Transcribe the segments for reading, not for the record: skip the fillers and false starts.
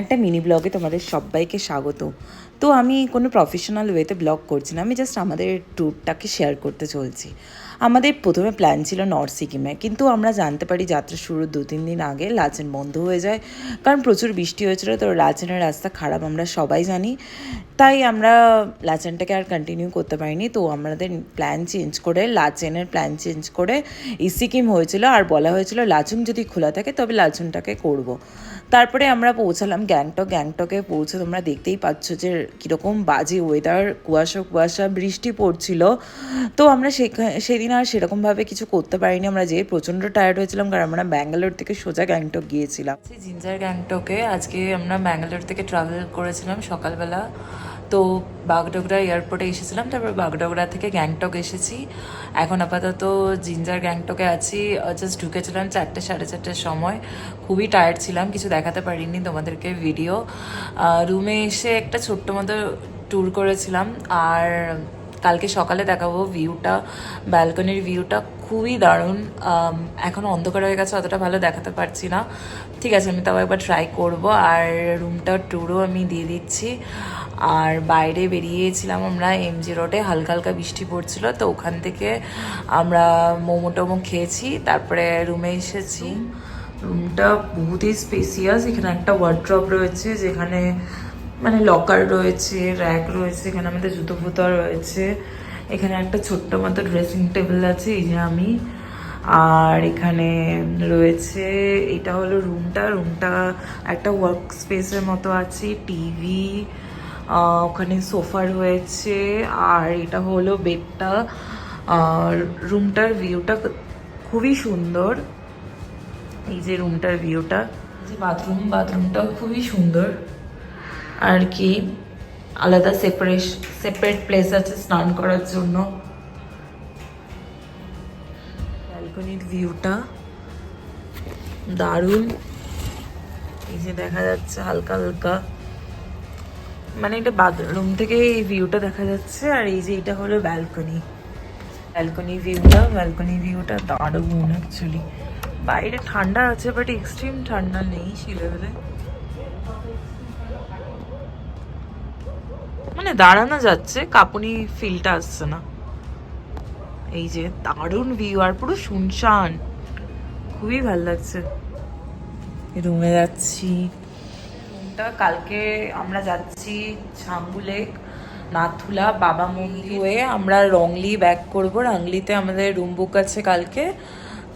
একটা মিনি ব্লগে তোমাদের সবাইকে স্বাগত। তো আমি কোনো প্রফেশনাল ওয়েতে ব্লগ করছি না, আমি জাস্ট আমাদের ট্যুরটাকে শেয়ার করতে চলছি। আমাদের প্রথমে প্ল্যান ছিল নর্থ সিকিমে, কিন্তু আমরা জানতে পারি যাত্রা শুরুর 2-3 দিন আগে লাচেন বন্ধ হয়ে যায়, কারণ প্রচুর বৃষ্টি হয়েছিল। তো লাচেনের রাস্তা খারাপ আমরা সবাই জানি, তাই আমরা লাচেনটাকে আর কন্টিনিউ করতে পারিনি। তো আমাদের প্ল্যান চেঞ্জ করে, লাচেনের প্ল্যান চেঞ্জ করে সিকিম হয়েছিল, আর বলা হয়েছিল লাচুং যদি খোলা থাকে তবে লাচুংটাকে করব। তারপরে আমরা পৌঁছালাম গ্যাংটকে পৌঁছে তোমরা দেখতেই পাচ্ছ যে কীরকম বাজে ওয়েদার, কুয়াশা বৃষ্টি পড়ছিল। তো আমরা সেদিন আর সেরকমভাবে কিছু করতে পারিনি, আমরা যে প্রচণ্ড টায়ার্ড হয়েছিলাম, কারণ আমরা ব্যাঙ্গালোর থেকে সোজা গ্যাংটক গিয়েছিলাম। জিঞ্জার গ্যাংটকে আজকে আমরা ব্যাঙ্গালোর থেকে ট্রাভেল করেছিলাম সকালবেলা। তো বাগডোগরা এয়ারপোর্টে এসেছিলাম, তারপর বাগডোগরা থেকে গ্যাংটক এসেছি। এখন আপাতত জিঞ্জার গ্যাংটকে আছি। জাস্ট ঢুকেছিলাম 4-4:30 সময়। খুবই টায়ার্ড ছিলাম, কিছু দেখাতে পারিনি তোমাদেরকে ভিডিও। রুমে এসে একটা ছোট্ট মতো ট্যুর করেছিলাম, আর কালকে সকালে দেখাবো ভিউটা, ব্যালকনির ভিউটা খুবই দারুণ। এখন অন্ধকার হয়ে গেছে, অতটা ভালো দেখাতে পারছি না, ঠিক আছে আমি তাও একবার ট্রাই করব। আর রুমটার ট্যুরও আমি দিয়ে দিচ্ছি। আর বাইরে বেরিয়েছিলাম আমরা এমজি রোডে, হালকা হালকা বৃষ্টি পড়ছিল, তো ওখান থেকে আমরা মোমো টোমো খেয়েছি, তারপরে রুমে এসেছি। রুমটা বহুতই স্পেসিয়াস। এখানে একটা ওয়ার্ড্রপ রয়েছে, যেখানে মানে লকার রয়েছে, র্যাক রয়েছে, এখানে আমাদের জুতো ফুতো রয়েছে। এখানে একটা ছোট্ট মতো ড্রেসিং টেবিল আছে, এই যে আমি। আর এখানে রয়েছে, এটা হলো রুমটা একটা ওয়ার্ক স্পেসের মতো আছে, টিভি, ওখানে সোফা রয়েছে, আর এটা হলো বেডটা। আর রুমটার ভিউটা খুবই সুন্দর, এই যে রুমটার ভিউটা, যে বাথরুমটাও খুবই সুন্দর আর কি। আলাদা সেপারেট প্লেস আছে স্নান করার জন্য। ব্যালকনির ভিউটা দারুণ, এই যে দেখা যাচ্ছে হালকা হালকা, মানে এটা বাথরুম থেকে এই ভিউটা দেখা যাচ্ছে। আর এই যে এটা হলো ব্যালকনি ভিউটা দারুণ অ্যাকচুয়ালি। বাইরে ঠান্ডা আছে, বাট এক্সট্রিম ঠান্ডা নেই সে লেভেলে, মানে দাঁড়ানো যাচ্ছে, কাঁপুনি ফিলটা আসছে না। এই যে দারুণ ভিউ, আর পুরো শুনশান, খুবই ভালো লাগছে। রুমে যাচ্ছি। রুমটা কালকে আমরা যাচ্ছি ছাঙ্গু লেক, নাথুলা, বাবা মন্দির হয়ে আমরা রংলি ব্যাক করবো। রাংলিতে আমাদের রুম বুক আছে কালকে।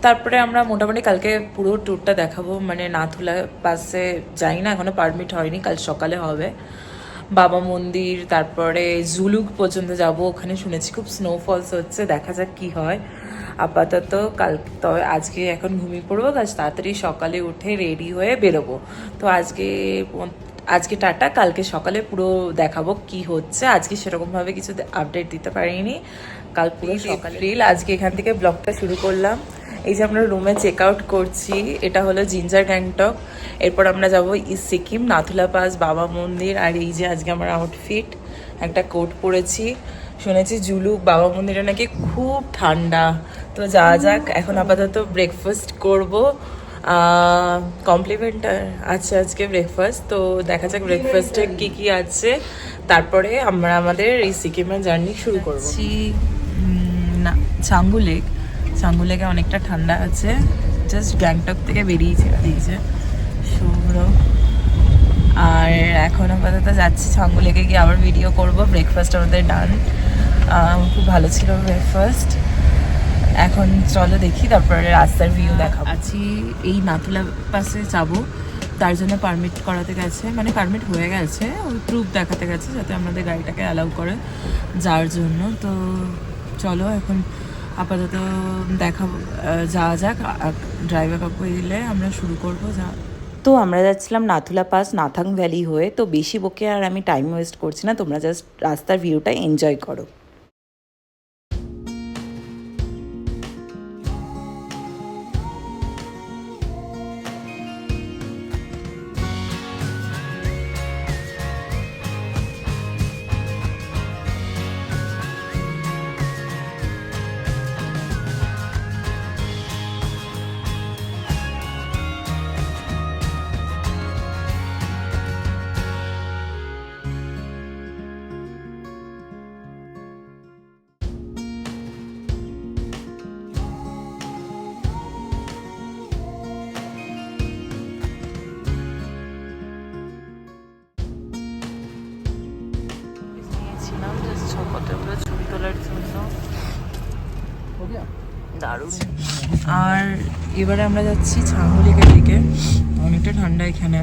তারপরে আমরা মোটামুটি কালকে পুরো ট্যুরটা দেখাবো, মানে নাথুলা পাসে যাই না, এখনো পারমিট হয়নি, কাল সকালে হবে। বাবা মন্দির, তারপরে জুলুক পর্যন্ত যাব, ওখানে শুনেছি খুব স্নোফলস হচ্ছে, দেখা যাক কি হয়। আপাতত তবে আজকে এখন ঘুমিয়ে পড়বো, কাজ তাড়াতাড়ি সকালে উঠে রেডি হয়ে বেরোবো। তো আজকে টাটা, কালকে সকালে পুরো দেখাবো কি হচ্ছে। আজকে সেরকমভাবে কিছু আপডেট দিতে পারিনি, কাল পুরো সকালে। আজকে এখান থেকে ব্লগটা শুরু করলাম। এই যে আমরা রুমে চেক আউট করছি, এটা হলো জিঞ্জার গ্যাংটক। এরপর আমরা যাব ইস্ট সিকিম, নাথুলা পাস, বাবা মন্দির। আর এই যে আজকে আমার আউটফিট, একটা কোট পরেছি। শুনেছি জুলুক, বাবা মন্দিরে নাকি খুব ঠান্ডা। তো যাওয়া যাক, এখন আপাতত ব্রেকফাস্ট করব। কমপ্লিমেন্টার আছে আজকে ব্রেকফাস্ট, তো দেখা যাক ব্রেকফাস্টে কি কি আছে। তারপরে আমরা আমাদের এই সিকিমের জার্নি শুরু করছি। না, ছাঙ্গু লেকে অনেকটা ঠান্ডা আছে, জাস্ট গ্যাংটক থেকে বেরিয়েছে সৌর। আর এখন আপাতত যাচ্ছি ছাঙ্গু লেকে, গিয়ে আবার ভিডিও করব। ব্রেকফাস্ট আমাদের ডান, খুব ভালো ছিল ব্রেকফাস্ট। এখন চলো দেখি, তারপরে রাস্তার ভিউ দেখাবো। আছি এই নাথুলা পাসে যাব, তার জন্য পারমিট করাতে গেছে, মানে পারমিট হয়ে গেছে, ওই প্রুফ দেখাতে গেছে যাতে আমাদের গাড়িটাকে অ্যালাউ করে যাওয়ার জন্য। তো চলো এখন আপাতত দেখাবো, যাওয়া যাক। ড্রাইভার কাকু দিলে আমরা শুরু করবো। তো আমরা যাচ্ছিলাম নাথুলা পাস, নাথাং ভ্যালি হয়ে। তো বেশি বকে আর আমি টাইম ওয়েস্ট করছি না, তোমরা জাস্ট রাস্তার ভিউটা এনজয় করো। ছাপাতেগুলো ছবি তোলার জন্য দারুণ। আর এবারে আমরা যাচ্ছি ছাঙ্গুলিকের দিকে, অনেকটা ঠান্ডা এখানে,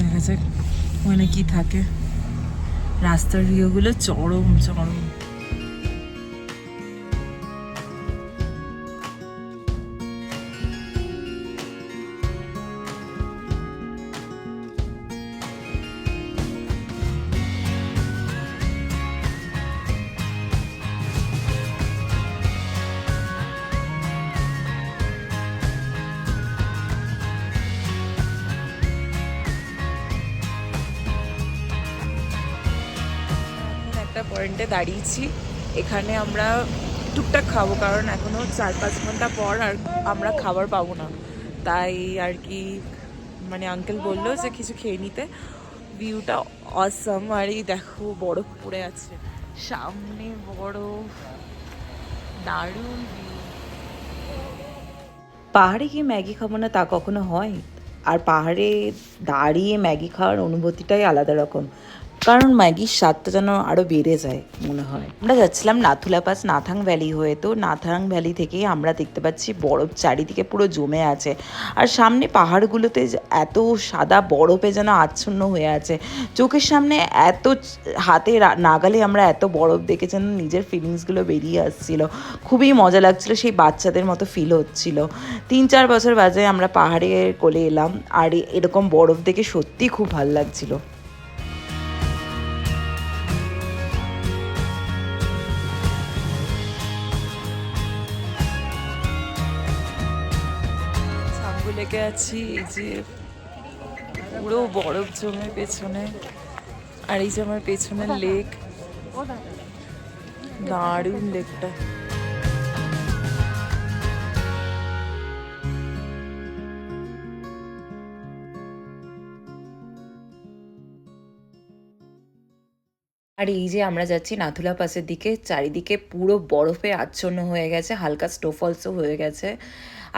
দেখা যাক ওখানে কি থাকে। রাস্তার ভিউগুলো চরম চরম। একটা পয়েন্টে দাঁড়িয়েছি, এখানে আমরা টুকটাক খাবো, কারণ এখনো 4-5 ঘন্টা পর আর আমরা খাবার পাবো না, তাই আর কি মানে আঙ্কেল বললো যে কিছু খেয়ে নিতে। ভিউটা অসাম, আর এই দেখো বরফ পড়ে আছে সামনে, বরফ, দারুণ ভিউ। পাহাড়ে গিয়ে ম্যাগি খাবো না তা কখনো হয়? আর পাহাড়ে দাঁড়িয়ে ম্যাগি খাওয়ার অনুভূতিটাই আলাদা রকম, কারণ ম্যাগির স্বাদটা যেন আরও বেড়ে যায় মনে হয়। আমরা যাচ্ছিলাম নাথুলা পাস নাথাং ভ্যালি হয়ে, তো নাথাং ভ্যালি থেকেই আমরা দেখতে পাচ্ছি বরফ চারিদিকে পুরো জমে আছে, আর সামনে পাহাড়গুলোতে এত সাদা বরফে যেন আচ্ছন্ন হয়ে আছে। চোখের সামনে এত হাতে নাগালে আমরা এত বরফ দেখে যেন নিজের ফিলিংসগুলো বেরিয়ে আসছিল, খুবই মজা লাগছিল, সেই বাচ্চাদের মতো ফিল হচ্ছিল। 3-4 বছর বাজে আমরা পাহাড়ের কোলে এলাম, আর এরকম বরফ দেখে সত্যি খুব ভালো লাগছিল। লেগে আছি, এই যে পুরো বরফ জমে পেছনে, আর এই যে আমার পেছনের লেক, দারুণ লেকটা। আর এই যে আমরা যাচ্ছি নাথুলা পাসের দিকে, চারিদিকে পুরো বরফে আচ্ছন্ন হয়ে গেছে, হালকা স্নোফলসও হয়ে গেছে।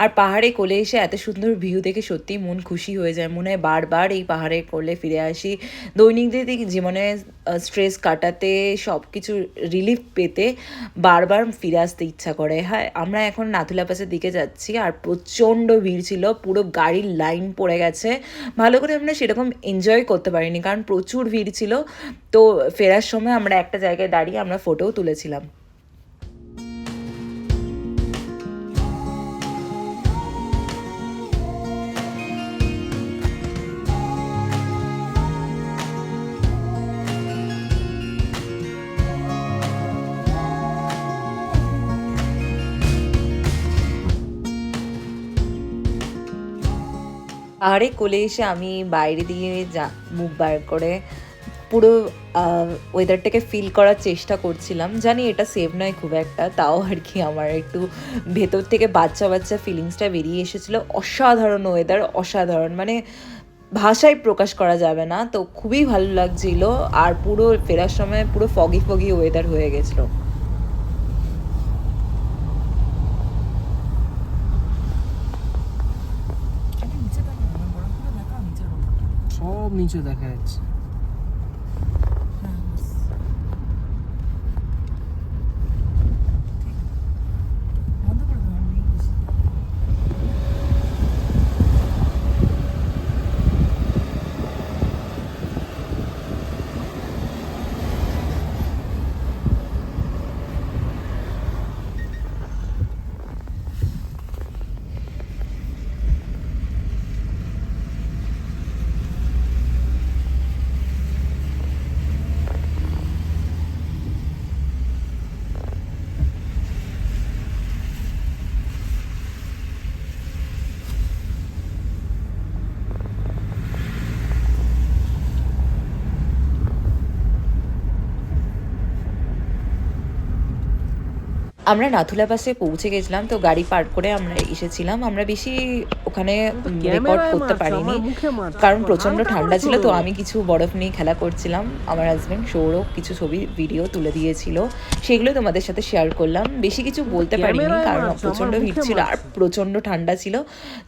আর পাহাড়ে কোলে এসে এত সুন্দর ভিউ দেখে সত্যিই মন খুশি হয়ে যায়, মনে হয় বারবার এই পাহাড়ের কোলে ফিরে আসি, দৈনন্দিন জীবনে স্ট্রেস কাটাতে, সব কিছু রিলিফ পেতে বারবার ফিরে আসতে ইচ্ছা করে। হ্যাঁ, আমরা এখন নাথুলা পাসের দিকে যাচ্ছি, আর প্রচণ্ড ভিড় ছিল, পুরো গাড়ির লাইন পড়ে গেছে, ভালো করে আমরা সেরকম এনজয় করতে পারিনি কারণ প্রচুর ভিড় ছিল। তো ফেরার সময় আমরা একটা জায়গায় দাঁড়িয়ে আমরা ফটোও তুলেছিলাম। পাহাড়ে কোলে এসে আমি বাইরে দিয়ে মুখ বার করে পুরো ওয়েদারটাকে ফিল করার চেষ্টা করছিলাম। জানি এটা সেভ নয় খুব একটা, তাও আর কি আমার একটু ভেতর থেকে বাচ্চা বাচ্চা ফিলিংসটা বেরিয়ে এসেছিলো। অসাধারণ ওয়েদার, অসাধারণ, মানে ভাষায় প্রকাশ করা যাবে না। তো খুবই ভালো লাগছিল, আর পুরো ফেরার সময় পুরো ফগি ফগি ওয়েদার হয়ে গেছিলো। সব নিচে দেখা যাচ্ছে। আমরা নাথুলা পাসে পৌঁছে গেছিলাম, তো গাড়ি পার্ক করে আমরা এসেছিলাম। আমরা বেশি ওখানে রেকর্ড করতে পারিনি, কারণ প্রচণ্ড ঠান্ডা ছিল। তো আমি কিছু বরফ নিয়ে খেলা করছিলাম, আমার হাজব্যান্ড সৌরভ কিছু ছবি ভিডিও তুলে দিয়েছিল, সেগুলো তোমাদের সাথে শেয়ার করলাম। বেশি কিছু বলতে পারিনি কারণ প্রচণ্ড ভিড় ছিল আর প্রচণ্ড ঠান্ডা ছিল।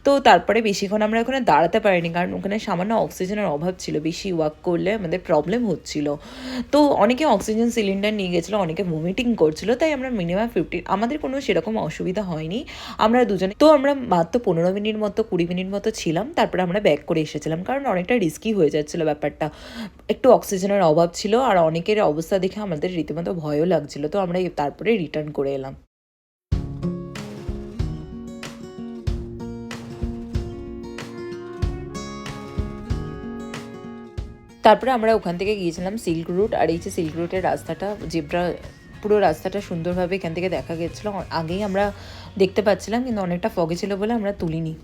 তো তারপরে বেশিক্ষণ আমরা ওখানে দাঁড়াতে পারিনি, কারণ ওখানে সামান্য অক্সিজেনের অভাব ছিল, বেশি ওয়াক করলে আমাদের প্রবলেম হচ্ছিল। তো অনেকে অক্সিজেন সিলিন্ডার নিয়ে গেছিলো, অনেকে ভমিটিং করছিল, তাই আমরা মিনিমাম 50, আমাদের কোনো সেরকম অসুবিধা হয়নি। আমরা দুজনে তো আমরা মাত্র 15 মিনিট মতো 20 মিনিট মতো ছিলাম, তারপরে আমরা ব্যাক করে এসেছিলাম, কারণ অনেকটা রিস্কি হয়ে যাচ্ছিলো ব্যাপারটা, একটু অক্সিজেনের অভাব ছিল আর অনেকের অবস্থা দেখে আমাদের রীতিমতো ভয়ও লাগছিল। তো আমরা তারপরে রিটার্ন করে এলাম। তারপরে আমরা ওখান থেকে গিয়েছিলাম সিল্ক রুট, আর এই যে সিল্ক রুটের রাস্তাটা, জেব্রা পুরো রাস্তাটা সুন্দরভাবে এখান থেকে দেখা গেছিলো, আগেই আমরা দেখতে পাচ্ছিলাম, কিন্তু অনেকটা ফগে ছিল বলে আমরা তুলিনি।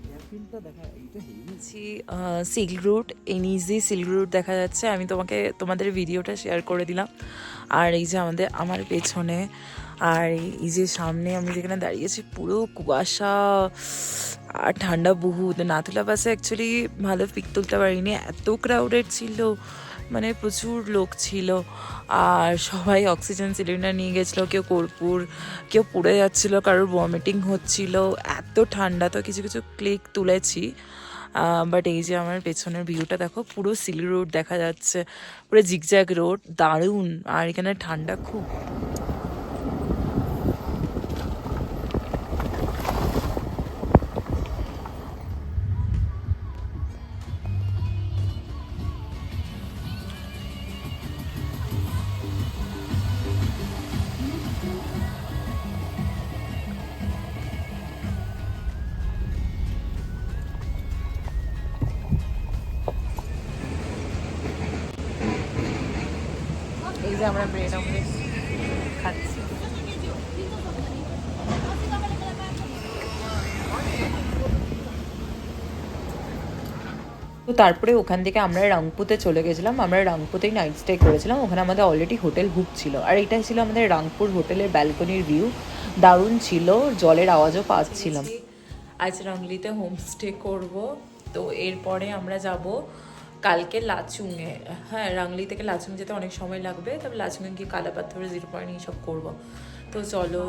সিল্ক রুট, এনইজি সিল্ক রুট দেখা যাচ্ছে, আমি তোমাদের ভিডিওটা শেয়ার করে দিলাম। আর এই যে আমার পেছনে আর এই যে সামনে আমি যেখানে দাঁড়িয়েছি পুরো কুয়াশা আর ঠান্ডা বহুত। নাথুলা বাসে অ্যাকচুয়ালি ভালো পিক তুলতে পারিনি, এত ক্রাউডেড ছিল, মানে প্রচুর লোক ছিল। আর সবাই অক্সিজেন সিলিন্ডার নিয়ে গেছিলো, কেউ কর্পূর, কেউ পুড়ে যাচ্ছিলো, কারোর ভমিটিং হচ্ছিল, এত ঠান্ডা। তো কিছু কিছু ক্লিক তুলেছি, বাট এই যে আমার পেছনের ভিউটা দেখো, পুরো সিল্ক রোড দেখা যাচ্ছে, পুরো জিগজ্যাগ রোড, দারুণ। আর এখানে ঠান্ডা খুব। এই যে আমরা ব্রেড অমলেট খাচ্ছি। তো তারপরে ওখান থেকে আমরা রাংপুতে চলে গেছিলাম, আমরা রাংপুতেই নাইট স্টে করেছিলাম, ওখানে আমাদের অলরেডি হোটেল বুক ছিল। আর এটাই ছিল আমাদের রাংপুর হোটেলের ব্যালকনির ভিউ, দারুণ ছিল, জলের আওয়াজও পাচ্ছিলাম। আজ রাংলিতে হোমস্টে করব, তো এরপরে আমরা যাব কালকে লাচুংয়ে। হ্যাঁ, রাংলি থেকে লাচুং যেতে অনেক সময় লাগবে, তবে লাচুংয়ে গিয়ে কালাপাথর, 0 পয়েন্ট এইসব করবো। তো চলো